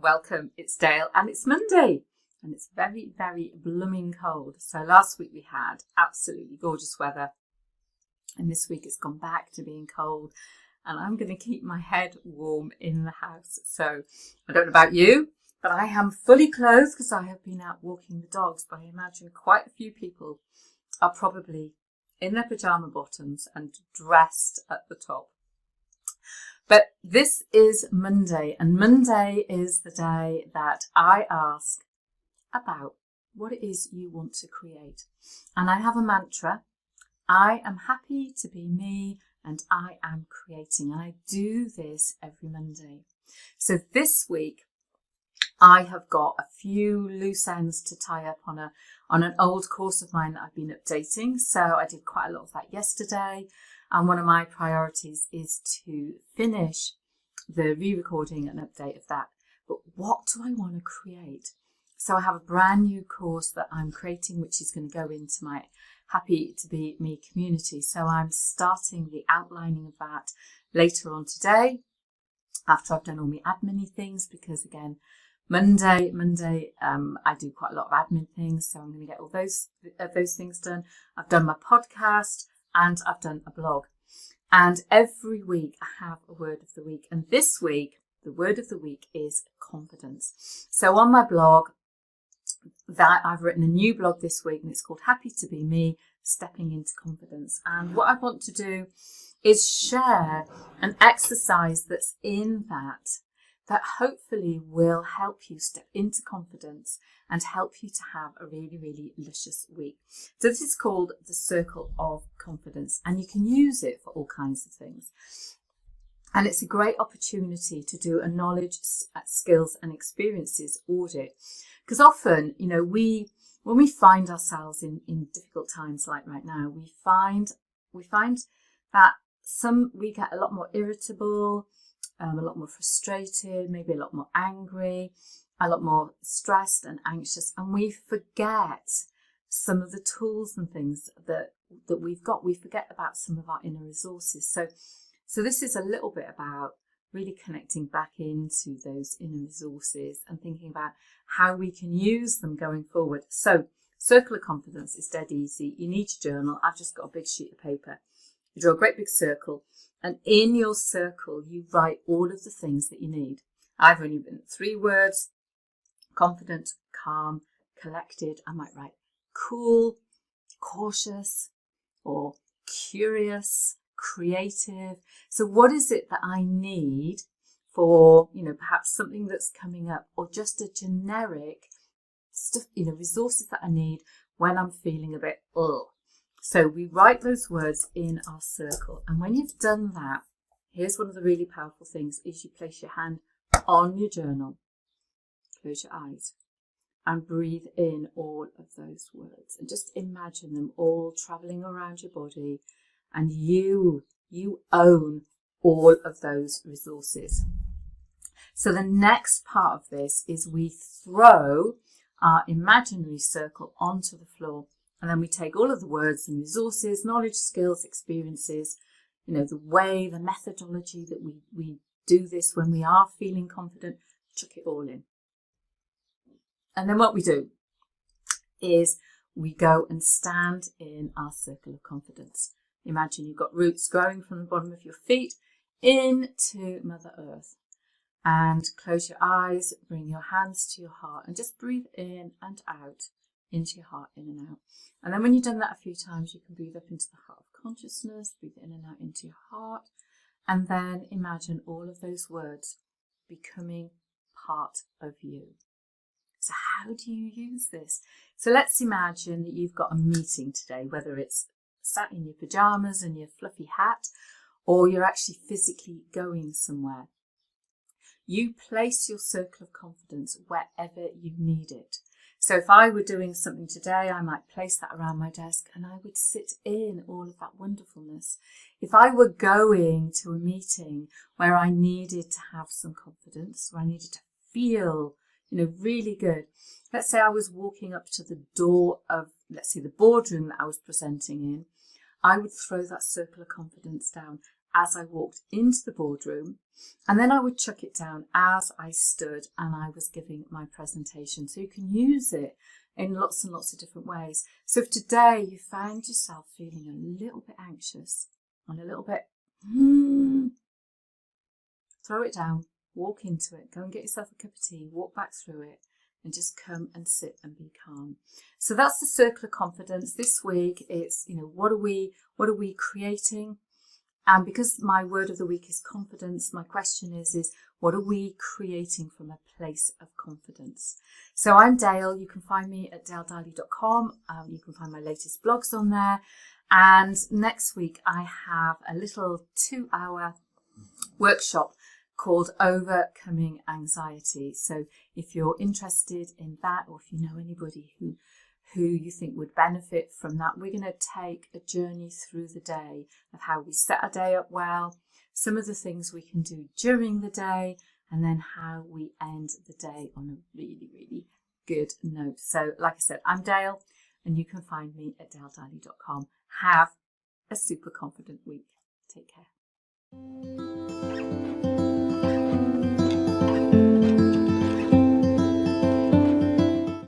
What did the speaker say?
welcome, it's Dale and it's Monday and it's very, very blooming cold. So last week we had absolutely gorgeous weather and this week it's gone back to being cold and I'm going to keep my head warm in the house. So I don't know about you, but I am fully clothed because I have been out walking the dogs, but I imagine quite a few people are probably in their pyjama bottoms and dressed at the top. But this is Monday, and Monday is the day that I ask about what it is you want to create. And I have a mantra. I am happy to be me and I am creating. And I do this every Monday. So this week, I have got a few loose ends to tie up on an old course of mine that I've been updating. So I did quite a lot of that yesterday. And one of my priorities is to finish the re-recording and update of that. But what do I want to create? So I have a brand new course that I'm creating, which is going to go into my Happy to Be Me community. So I'm starting the outlining of that later on today, after I've done all my admin things, because again, Monday, I do quite a lot of admin things. So I'm going to get all those things done. I've done my podcast. And I've done a blog. And every week I have a word of the week. And this week, the word of the week is confidence. So on my blog, that I've written a new blog this week and it's called Happy to Be Me, Stepping into Confidence. And what I want to do is share an exercise that's in that hopefully will help you step into confidence and help you to have a really, really luscious week. So this is called the Circle of Confidence, and you can use it for all kinds of things. And it's a great opportunity to do a knowledge, skills and experiences audit. Because often, when we find ourselves in difficult times like right now, we find that we get a lot more irritable, a lot more frustrated, maybe a lot more angry, a lot more stressed and anxious, and we forget some of the tools and things that we've got. We forget about some of our inner resources. So this is a little bit about really connecting back into those inner resources and thinking about how we can use them going forward. So Circle of Confidence is dead easy. You need your journal. I've just got a big sheet of paper. You draw a great big circle. And in your circle, you write all of the things that you need. I've only written 3 words: confident, calm, collected. I might write cool, cautious, or curious, creative. So what is it that I need for, perhaps something that's coming up, or just a generic stuff, resources that I need when I'm feeling a bit ugh. So we write those words in our circle. And when you've done that, here's one of the really powerful things is you place your hand on your journal, close your eyes and breathe in all of those words and just imagine them all traveling around your body, and you own all of those resources. So the next part of this is we throw our imaginary circle onto the floor. And then we take all of the words and resources, knowledge, skills, experiences, the way, the methodology that we do this when we are feeling confident, chuck it all in. And then what we do is we go and stand in our circle of confidence. Imagine you've got roots growing from the bottom of your feet into Mother Earth. And close your eyes, bring your hands to your heart and just breathe in and out. Into your heart, in and out. And then when you've done that a few times, you can breathe up into the heart of consciousness, breathe in and out into your heart, and then imagine all of those words becoming part of you. So how do you use this? So let's imagine that you've got a meeting today, whether it's sat in your pajamas and your fluffy hat, or you're actually physically going somewhere. You place your circle of confidence wherever you need it. So if I were doing something today, I might place that around my desk and I would sit in all of that wonderfulness. If I were going to a meeting where I needed to have some confidence, where I needed to feel, really good. Let's say I was walking up to the door of, the boardroom that I was presenting in, I would throw that circle of confidence down as I walked into the boardroom, and then I would chuck it down as I stood and I was giving my presentation. So you can use it in lots and lots of different ways. So if today you found yourself feeling a little bit anxious and a little bit, throw it down, walk into it, go and get yourself a cup of tea, walk back through it, and just come and sit and be calm. So that's the circle of confidence. This week it's, what are we creating? And because my word of the week is confidence, my question is what are we creating from a place of confidence? So I'm Dale. You can find me at dalediley.com. You can find my latest blogs on there. And next week I have a little 2-hour workshop called Overcoming Anxiety. So if you're interested in that, or if you know anybody who you think would benefit from that, we're going to take a journey through the day of how we set our day up well, some of the things we can do during the day, and then how we end the day on a really, really good note. So like I said, I'm Dale, and you can find me at dalediley.com. Have a super confident week. Take care.